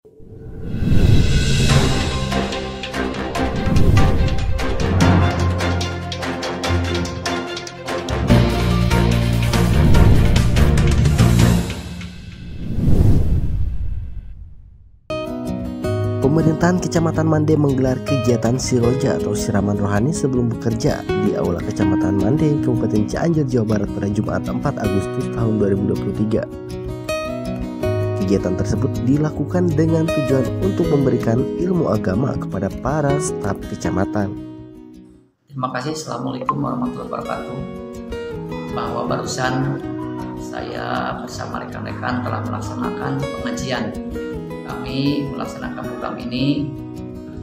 Pemerintahan Kecamatan Mande menggelar kegiatan Siroja atau siraman rohani sebelum bekerja di Aula Kecamatan Mande, Kabupaten Cianjur, Jawa Barat pada Jumat 4 Agustus tahun 2023. Kegiatan tersebut dilakukan dengan tujuan untuk memberikan ilmu agama kepada para staf kecamatan. Terima kasih. Assalamualaikum warahmatullahi wabarakatuh. Bahwa barusan saya bersama rekan-rekan telah melaksanakan pengajian. Kami melaksanakan program ini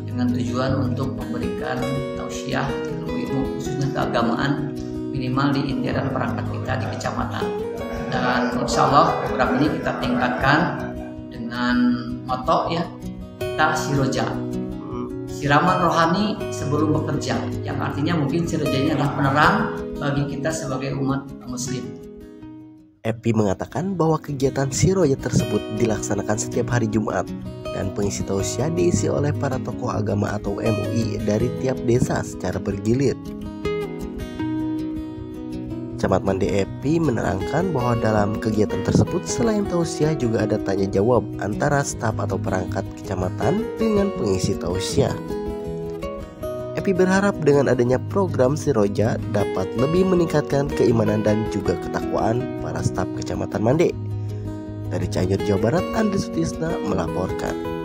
dengan tujuan untuk memberikan tausiah ilmu-ilmu khususnya keagamaan minimal di inti dan perangkat kita di kecamatan. Dan insya Allah program ini kita tingkatkan dengan moto kita Siroja, siraman rohani sebelum bekerja, yang artinya mungkin Siroja ini adalah penerang bagi kita sebagai umat muslim. Epi mengatakan bahwa kegiatan Siroja tersebut dilaksanakan setiap hari Jumat dan pengisi tausiah diisi oleh para tokoh agama atau MUI dari tiap desa secara bergilir. Camat Mande Epi menerangkan bahwa dalam kegiatan tersebut selain tausiah juga ada tanya jawab antara staf atau perangkat kecamatan dengan pengisi tausiah. Epi berharap dengan adanya program Siroja dapat lebih meningkatkan keimanan dan juga ketakwaan para staf Kecamatan Mande. Dari Cianjur, Jawa Barat, Andri Sutisna melaporkan.